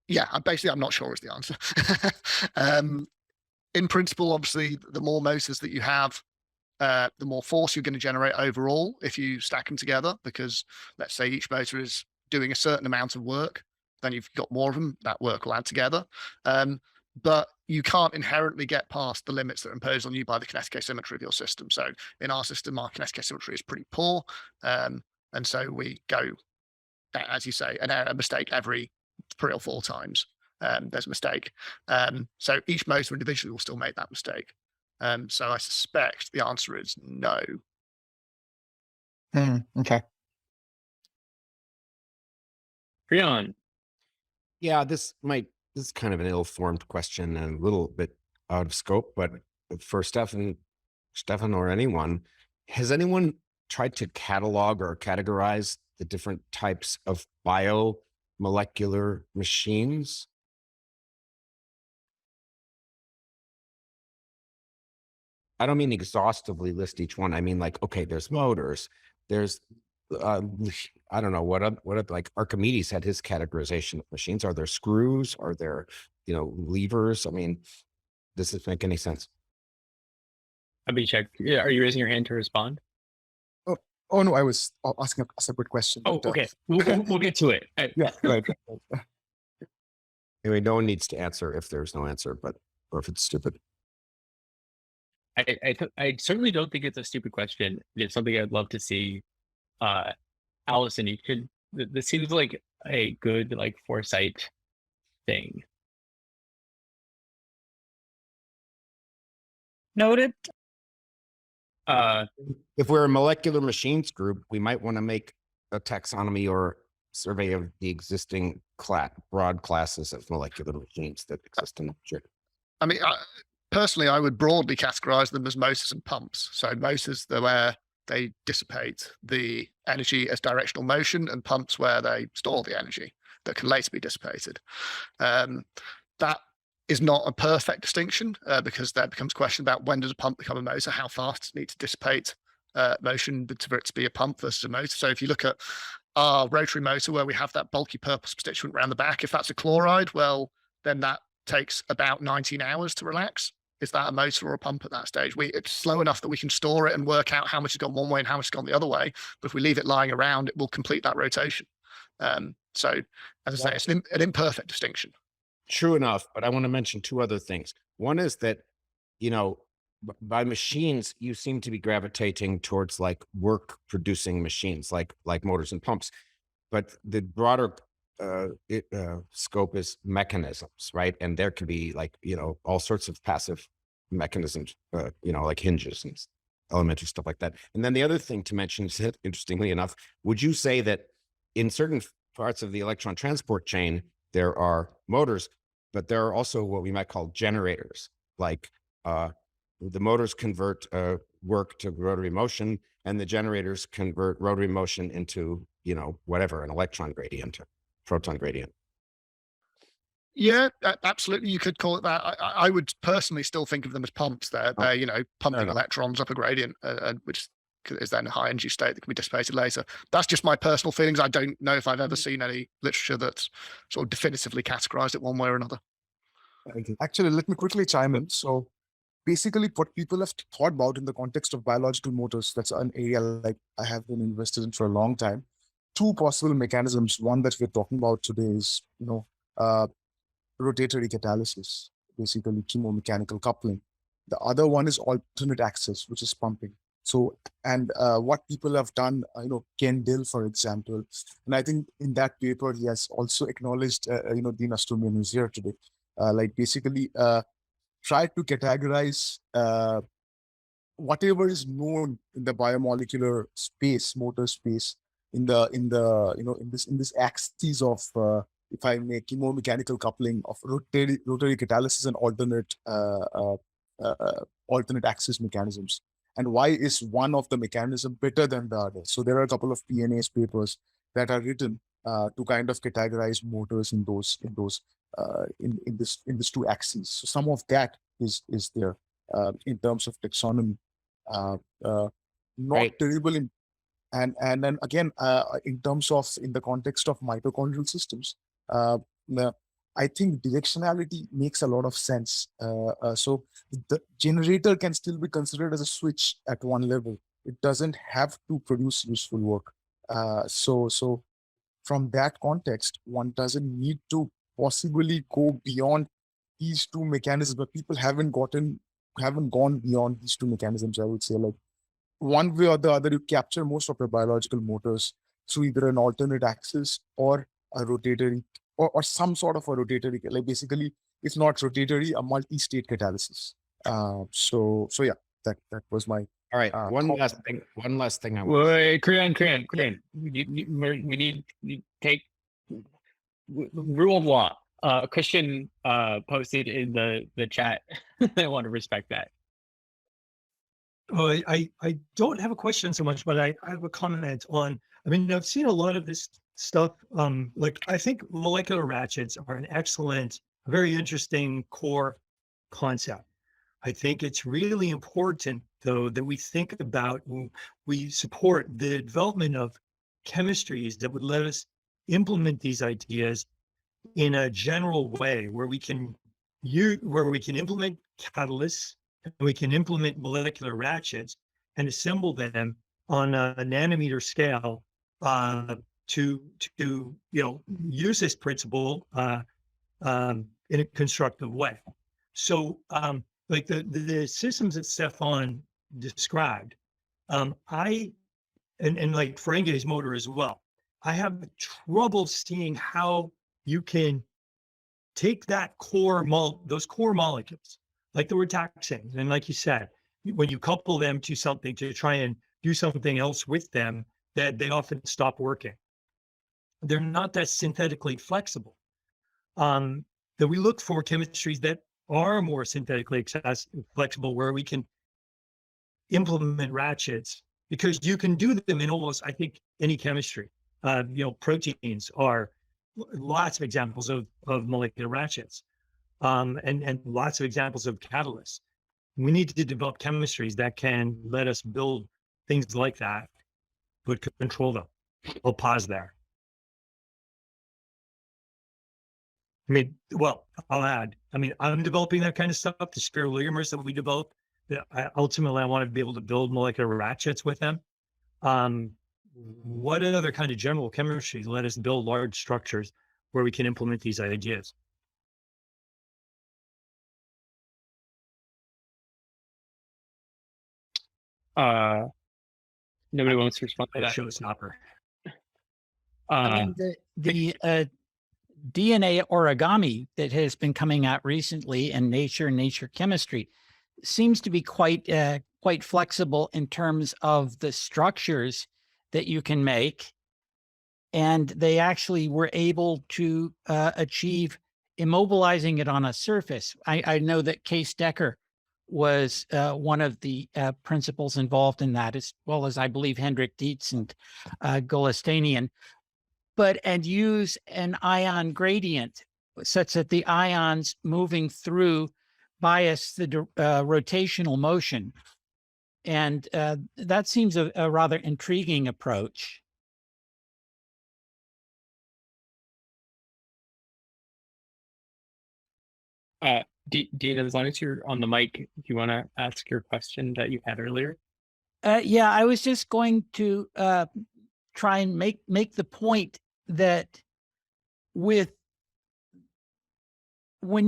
Yeah, I'm not sure is the answer. In principle, obviously, the more motors that you have, the more force you're going to generate overall if you stack them together, because let's say each motor is doing a certain amount of work, then you've got more of them, that work will add together. But you can't inherently get past the limits that are imposed on you by the kinetic asymmetry of your system. So in our system, our kinetic asymmetry is pretty poor. And so we go, as you say, a mistake every 3 or 4 times. There's a mistake. So each motor individually will still make that mistake. So I suspect the answer is no. Okay. Prion. Yeah, this is kind of an ill-formed question and a little bit out of scope, but for Stefan or anyone, has anyone tried to catalog or categorize the different types of biomolecular machines? I don't mean exhaustively list each one. I mean, like, okay, there's motors, there's I don't know what like Archimedes had his categorization of machines. Are there screws? Are there, levers? I mean, does this make any sense? Abhishek, are you raising your hand to respond? Oh no, I was asking a separate question. Oh, okay. We'll get to it. Yeah, right. Anyway, no one needs to answer if there's no answer, but or if it's stupid. I certainly don't think it's a stupid question. It's something I'd love to see. Allison, you could. This seems like a good like foresight thing. Noted. If we're a molecular machines group, we might want to make a taxonomy or survey of the existing broad classes of molecular machines that exist in nature. I mean, personally, I would broadly categorize them as motors and pumps. So motors, they're where they dissipate the energy as directional motion, and pumps where they store the energy that can later be dissipated. That is not a perfect distinction because there becomes a question about when does a pump become a motor, how fast does it need to dissipate motion for it to be a pump versus a motor. So if you look at our rotary motor where we have that bulky purple constituent around the back, if that's a chloride, well, then that takes about 19 hours to relax. Is that a motor or a pump at that stage? It's slow enough that we can store it and work out how much has gone one way and how much has gone the other way. But if we leave it lying around, it will complete that rotation. So as I say, it's an imperfect distinction. True enough, but I want to mention two other things. One is that, you know, by machines, you seem to be gravitating towards like work producing machines, like motors and pumps. But the broader scope is mechanisms, right? And there can be like, you know, all sorts of passive mechanisms, you know, like hinges and elementary stuff like that. And then the other thing to mention is that, interestingly enough, would you say that in certain parts of the electron transport chain, there are motors, but there are also what we might call generators, like the motors convert work to rotary motion, and the generators convert rotary motion into, you know, whatever, an electron gradient, proton gradient. Yeah, absolutely. You could call it that. I would personally still think of them as pumps. They're you know, pumping electrons up a gradient, which is then a high energy state that can be dissipated later. That's just my personal feelings. I don't know if I've ever seen any literature that's sort of definitively categorized it one way or another. Actually, let me quickly chime in. So basically what people have thought about in the context of biological motors, that's an area like I have been invested in for a long time. Two possible mechanisms. One that we're talking about today is, you know, rotatory catalysis, basically chemomechanical coupling. The other one is alternate axis, which is pumping. So, and what people have done, you know, Ken Dill, for example, and I think in that paper, he has also acknowledged, you know, Dean Astrumian, who's here today, like basically try to categorize whatever is known in the biomolecular space, motor space, in the you know, in this axis of if I make chemomechanical coupling of rotary catalysis and alternate axis mechanisms, and why is one of the mechanism better than the other. So there are a couple of PNAS papers that are written to kind of categorize motors in this two axes. So some of that is there in terms of taxonomy. Not Right. terrible in, and then again in terms of in the context of mitochondrial systems, I think directionality makes a lot of sense. So the generator can still be considered as a switch at one level. It doesn't have to produce useful work. So from that context, one doesn't need to possibly go beyond these two mechanisms, but people haven't gone beyond these two mechanisms. I would say, like, one way or the other, you capture most of your biological motors through either an alternate axis or a rotatory or some sort of a rotatory, like basically, if not rotatory, a multi-state catalysis. So yeah, that was my. All right. One comment. last thing. Wait, Korean. We need to take rule of law. Christian posted in the chat. I want to respect that. Well, I don't have a question so much, but I have a comment on, I mean, I've seen a lot of this stuff. Like, I think molecular ratchets are an excellent, very interesting core concept. I think it's really important, though, that we think about, we support the development of chemistries that would let us implement these ideas in a general way, where we can implement catalysts, and we can implement molecular ratchets and assemble them on a nanometer scale to use this principle in a constructive way. So, like the systems that Stefan described, and like Ferengi's motor as well, I have trouble seeing how you can take that those core molecules, like the taxanes, and like you said, when you couple them to something to try and do something else with them, that they often stop working. They're not that synthetically flexible. That we look for chemistries that are more synthetically flexible, where we can implement ratchets, because you can do them in almost, I think, any chemistry. Proteins are lots of examples of molecular ratchets, and lots of examples of catalysts. We need to develop chemistries that can let us build things like that, but control them. I'll pause there. I'll add, I'm developing that kind of stuff, the spiroligomers that we develop. Ultimately, I want to be able to build molecular ratchets with them. What other kind of general chemistry let us build large structures where we can implement these ideas? Nobody wants to respond to that. Showstopper. The DNA origami that has been coming out recently in Nature and Nature Chemistry seems to be quite flexible in terms of the structures that you can make. And they actually were able to achieve immobilizing it on a surface. I know that Case Decker was one of the principals involved in that, as well as I believe Hendrik Dietz and Golestanian, and use an ion gradient such that the ions moving through bias the rotational motion. And that seems a rather intriguing approach. Dina, as long as you're on the mic, do you want to ask your question that you had earlier? Yeah, I was just going to try and make the point that when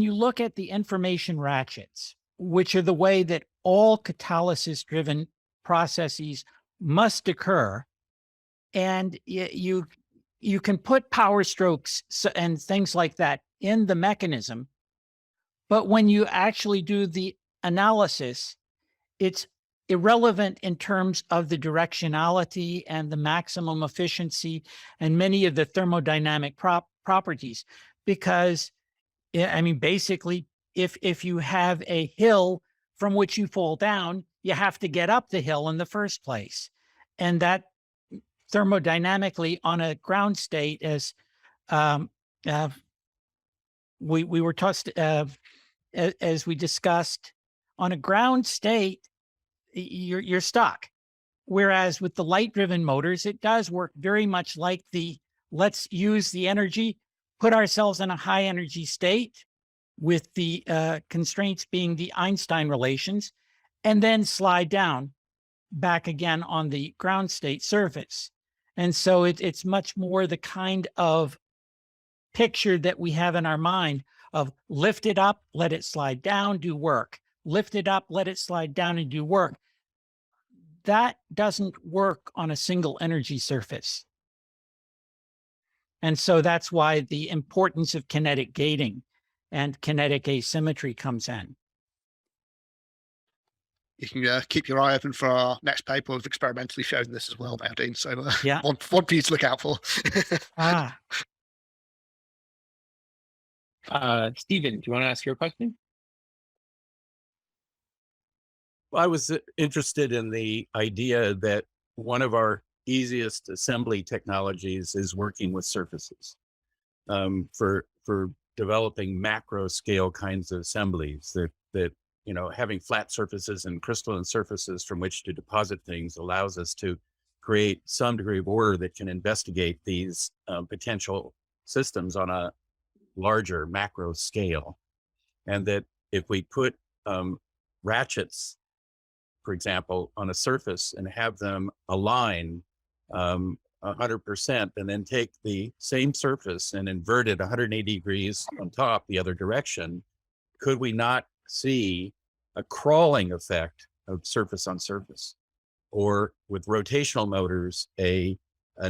you look at the information ratchets, which are the way that all catalysis-driven processes must occur, and you can put power strokes and things like that in the mechanism, but when you actually do the analysis, it's irrelevant in terms of the directionality and the maximum efficiency and many of the thermodynamic properties. Because, basically, if you have a hill from which you fall down, you have to get up the hill in the first place. And that thermodynamically on a ground state, as we were taught, as we discussed, on a ground state, you're stuck. Whereas with the light-driven motors, it does work very much like let's use the energy, put ourselves in a high energy state with the constraints being the Einstein relations, and then slide down back again on the ground state surface. And so it's much more the kind of picture that we have in our mind of lift it up, let it slide down, do work. Lift it up, let it slide down and do work. That doesn't work on a single energy surface. And so that's why the importance of kinetic gating and kinetic asymmetry comes in. You can keep your eye open for our next paper. We've experimentally shown this as well now, Dean. So yeah, one for you to look out for. Stephen, do you want to ask your question? I was interested in the idea that one of our easiest assembly technologies is working with surfaces for developing macro scale kinds of assemblies that having flat surfaces and crystalline surfaces from which to deposit things allows us to create some degree of order that can investigate these potential systems on a larger macro scale. And that if we put ratchets, for example, on a surface and have them align 100% and then take the same surface and invert it 180 degrees on top the other direction, could we not see a crawling effect of surface on surface? Or with rotational motors, a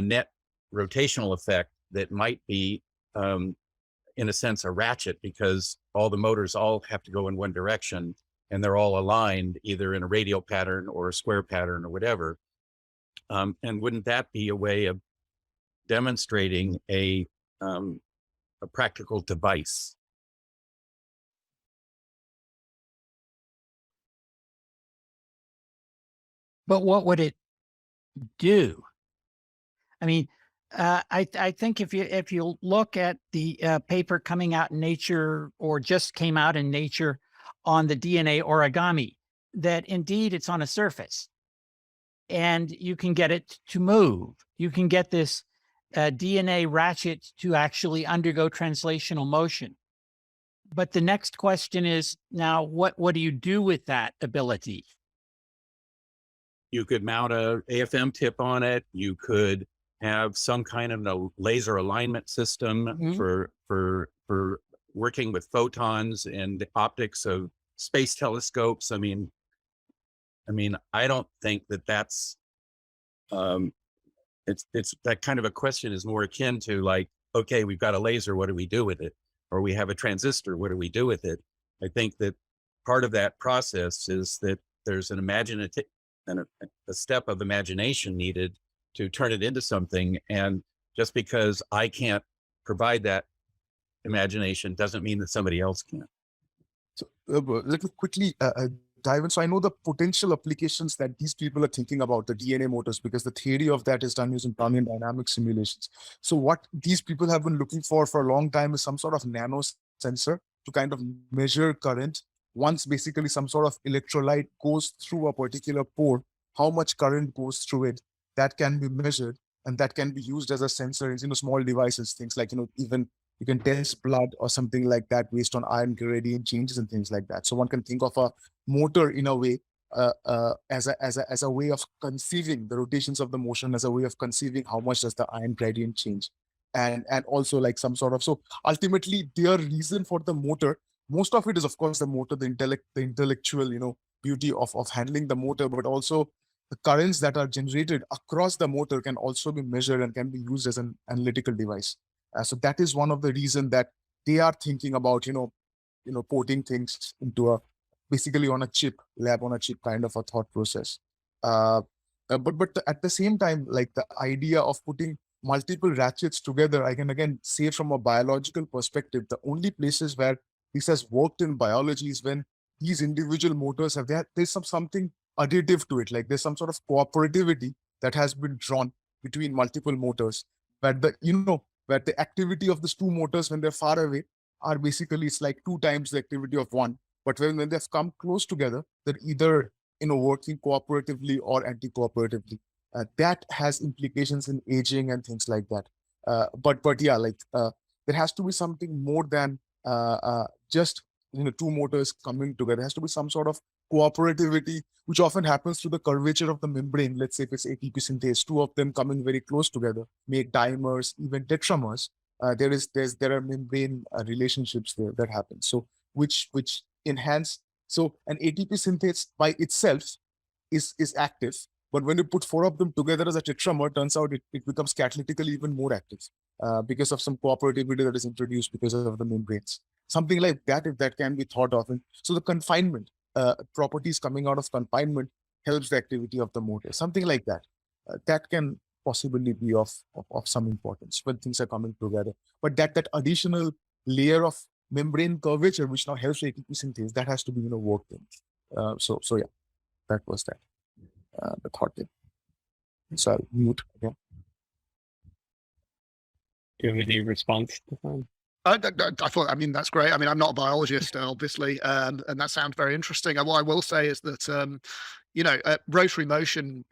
net rotational effect that might be, in a sense, a ratchet, because all the motors all have to go in one direction and they're all aligned either in a radial pattern or a square pattern or whatever. And wouldn't that be a way of demonstrating a practical device? But what would it do? I mean, I think if you look at the paper coming out in Nature, or just came out in Nature, on the DNA origami, that indeed it's on a surface, and you can get it to move. You can get this DNA ratchet to actually undergo translational motion. But the next question is, now what do you do with that ability? You could mount a AFM tip on it. You could have some kind of a laser alignment system for working with photons and the optics of space telescopes. I mean, I don't think that that's it's that kind of a question is more akin to like, okay, we've got a laser, what do we do with it? Or we have a transistor, what do we do with it? I think that part of that process is that there's an imaginative and a step of imagination needed to turn it into something. And just because I can't provide that imagination doesn't mean that somebody else can. So let me quickly dive in. So I know the potential applications that these people are thinking about, the DNA motors, because the theory of that is done using Brownian dynamic simulations. So what these people have been looking for a long time is some sort of nano sensor to kind of measure current. Once basically some sort of electrolyte goes through a particular pore, how much current goes through it, that can be measured, and that can be used as a sensor in small devices, things like, even you can test blood or something like that based on ion gradient changes and things like that. So one can think of a motor in a way as a way of conceiving the rotations of the motion, as a way of conceiving how much does the ion gradient change, and also like some sort of, so ultimately their reason for the motor, most of it is of course the motor, the intellectual beauty of handling the motor, but also the currents that are generated across the motor can also be measured and can be used as an analytical device. So that is one of the reasons that they are thinking about, porting things into basically on a chip, lab on a chip kind of a thought process. But at the same time, like the idea of putting multiple ratchets together, I can again say from a biological perspective, the only places where this has worked in biology is when these individual motors have, there's something additive to it. Like there's some sort of cooperativity that has been drawn between multiple motors, where the activity of these two motors when they're far away are basically, it's like 2 times the activity of one. But when they've come close together, they're either working cooperatively or anti-cooperatively. That has implications in aging and things like that. But yeah, like there has to be something more than just 2 motors coming together. There has to be some sort of cooperativity, which often happens through the curvature of the membrane. Let's say if it's ATP synthase, 2 of them coming very close together make dimers, even tetramers. There are membrane relationships there that happen. So which enhance. So an ATP synthase by itself is active, but when you put 4 of them together as a tetramer, turns out it becomes catalytically even more active because of some cooperativity that is introduced because of the membranes. Something like that, if that can be thought of. And so the confinement properties coming out of confinement helps the activity of the motor. Something like that. That can possibly be of some importance when things are coming together. But that additional layer of membrane curvature, which now helps ATP synthase, that has to be worked in. So yeah, that was that. The thought there. So I'll mute again. Do you have any response, Stefan? I thought, that's great. I'm not a biologist, obviously, and that sounds very interesting. And what I will say is that, rotary motion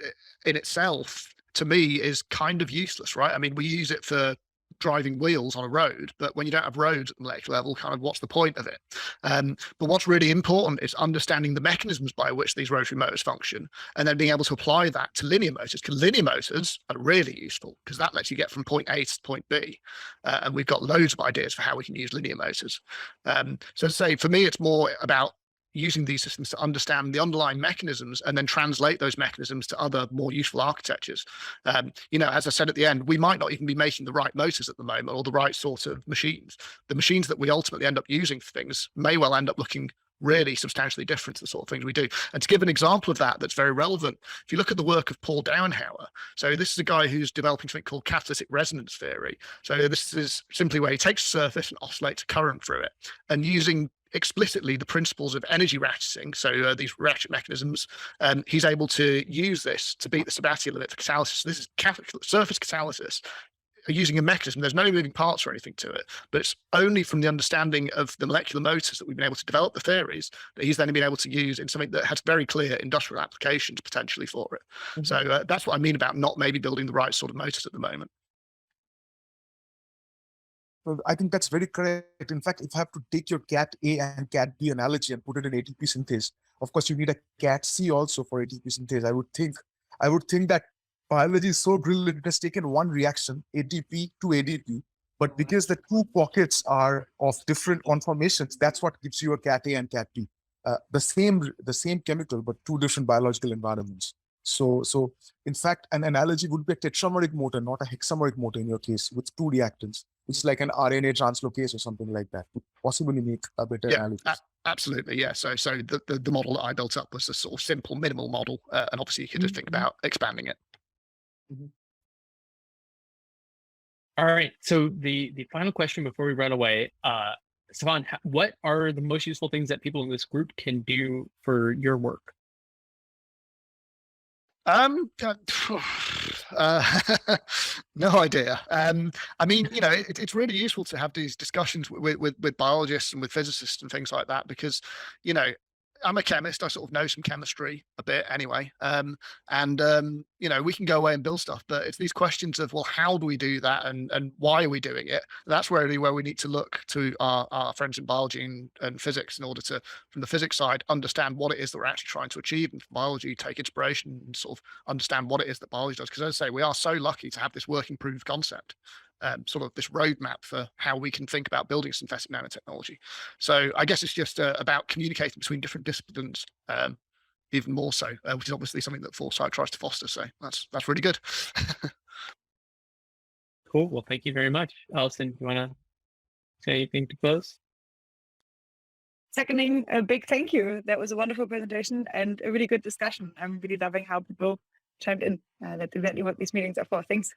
in itself, to me, is kind of useless, right? We use it for driving wheels on a road, but when you don't have roads at the molecular level, kind of what's the point of it? But what's really important is understanding the mechanisms by which these rotary motors function, and then being able to apply that to linear motors, because linear motors are really useful because that lets you get from point A to point B. And we've got loads of ideas for how we can use linear motors. So to say, for me, it's more about using these systems to understand the underlying mechanisms and then translate those mechanisms to other more useful architectures. As I said at the end, we might not even be making the right motors at the moment or the right sort of machines. The machines that we ultimately end up using for things may well end up looking really substantially different to the sort of things we do. And to give an example of that that's very relevant, if you look at the work of Paul Downhauer, so this is a guy who's developing something called catalytic resonance theory. So this is simply where he takes a surface and oscillates a current through it, and using explicitly the principles of energy ratcheting, so these ratchet mechanisms, he's able to use this to beat the Sabatier limit for catalysis. This is surface catalysis using a mechanism. There's no moving parts or anything to it, but it's only from the understanding of the molecular motors that we've been able to develop the theories that he's then been able to use in something that has very clear industrial applications potentially for it. Mm-hmm. So that's what I mean about not maybe building the right sort of motors at the moment. Well, I think that's very correct. In fact, if I have to take your Cat A and Cat B analogy and put it in ATP synthase, of course, you need a Cat C also for ATP synthase. I would think that biology is so brilliant, it has taken one reaction, ATP to ADP, but because the two pockets are of different conformations, that's what gives you a Cat A and Cat B. The same chemical, but two different biological environments. So in fact, an analogy would be a tetrameric motor, not a hexameric motor in your case, with two reactants, which is like an RNA translocase or something like that, would possibly make a better analogy. Absolutely, yeah. So the model that I built up was a sort of simple, minimal model, and obviously you could just think about expanding it. Mm-hmm. All right. So the final question before we run away, Stefan, what are the most useful things that people in this group can do for your work? No idea. I mean, it's really useful to have these discussions with biologists and with physicists and things like that, because, I'm a chemist. I sort of know some chemistry a bit anyway. We can go away and build stuff, but it's these questions of, well, how do we do that? And why are we doing it? That's really where we need to look to our friends in biology and physics in order to, from the physics side, understand what it is that we're actually trying to achieve, and from biology, take inspiration and sort of understand what it is that biology does. Because as I say, we are so lucky to have this working proof of concept. Sort of this roadmap for how we can think about building synthetic nanotechnology. So I guess it's just about communicating between different disciplines, even more so, which is obviously something that Foresight tries to foster. So that's really good. Cool. Well, thank you very much. Alison, you want to say anything to close? Seconding, a big thank you. That was a wonderful presentation and a really good discussion. I'm really loving how people chimed in. That's exactly what these meetings are for. Thanks.